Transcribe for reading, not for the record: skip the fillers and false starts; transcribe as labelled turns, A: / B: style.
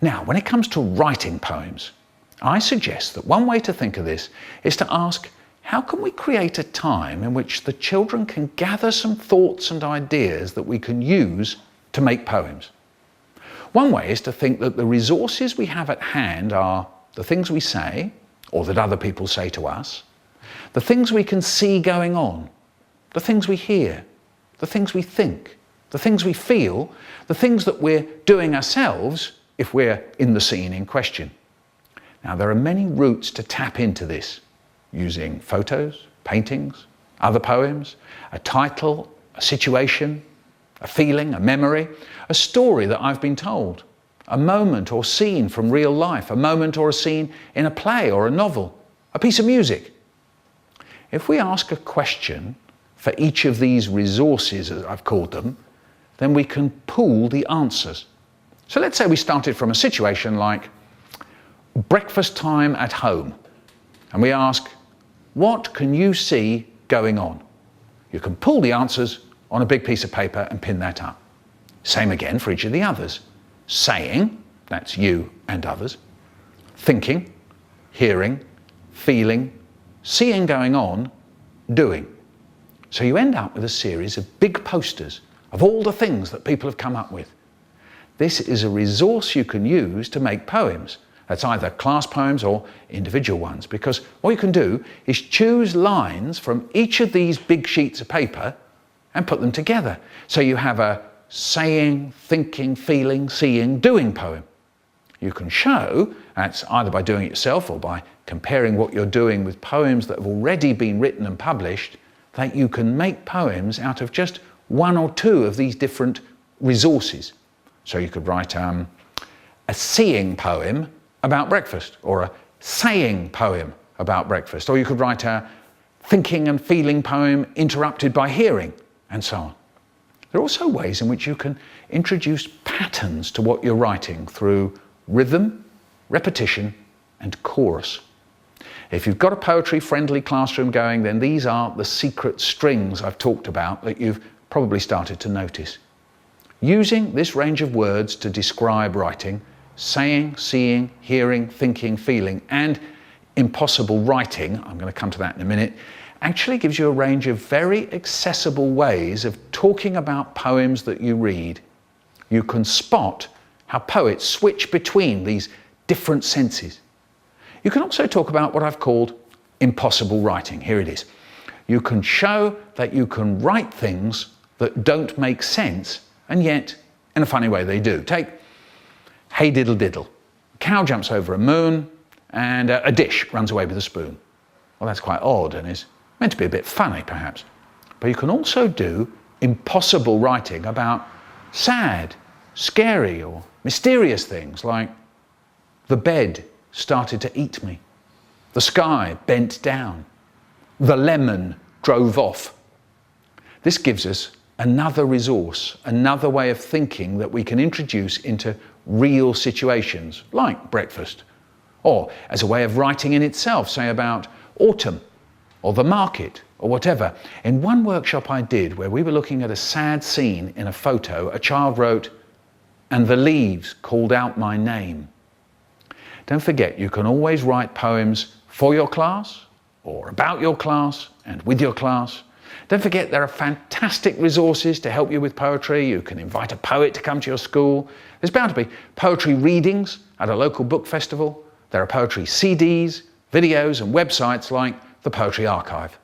A: Now, when it comes to writing poems, I suggest that one way to think of this is to ask, how can we create a time in which the children can gather some thoughts and ideas that we can use to make poems? One way is to think that the resources we have at hand are the things we say, or that other people say to us, the things we can see going on, the things we hear, the things we think, the things we feel, the things that we're doing ourselves if we're in the scene in question. Now, there are many routes to tap into this, using photos, paintings, other poems, a title, a situation, a feeling, a memory, a story that I've been told, a moment or scene from real life, a moment or a scene in a play or a novel, a piece of music. If we ask a question for each of these resources, as I've called them, then we can pool the answers. So let's say we started from a situation like breakfast time at home, and we ask, what can you see going on? You can pool the answers on a big piece of paper and pin that up. Same again for each of the others. Saying, that's you and others. Thinking, hearing, feeling, seeing going on, doing. So you end up with a series of big posters of all the things that people have come up with. This is a resource you can use to make poems. That's either class poems or individual ones, because what you can do is choose lines from each of these big sheets of paper and put them together. So you have a saying, thinking, feeling, seeing, doing poem. You can show, that's either by doing it yourself or by comparing what you're doing with poems that have already been written and published, that you can make poems out of just one or two of these different resources. So you could write a seeing poem about breakfast, or a saying poem about breakfast, or you could write a thinking and feeling poem interrupted by hearing, and so on. There are also ways in which you can introduce patterns to what you're writing through rhythm, repetition, and chorus. If you've got a poetry-friendly classroom going, then these are the secret strings I've talked about that you've probably started to notice. Using this range of words to describe writing, saying, seeing, hearing, thinking, feeling, and impossible writing, I'm going to come to that in a minute, actually gives you a range of very accessible ways of talking about poems that you read. You can spot how poets switch between these different senses. You can also talk about what I've called impossible writing. Here it is. You can show that you can write things that don't make sense, and yet, in a funny way, they do. Take Hey Diddle Diddle. A cow jumps over a moon, and a dish runs away with a spoon. Well, that's quite odd and is meant to be a bit funny, perhaps. But you can also do impossible writing about sad, scary, or mysterious things like the bed started to eat me, the sky bent down, the lemon drove off. This gives us another resource, another way of thinking that we can introduce into real situations like breakfast, or as a way of writing in itself, say about autumn or the market or whatever. In one workshop I did where we were looking at a sad scene in a photo, a child wrote, "And the leaves called out my name." Don't forget, you can always write poems for your class or about your class and with your class. Don't forget, there are fantastic resources to help you with poetry. You can invite a poet to come to your school. There's bound to be poetry readings at a local book festival. There are poetry CDs, videos and websites like the Poetry Archive.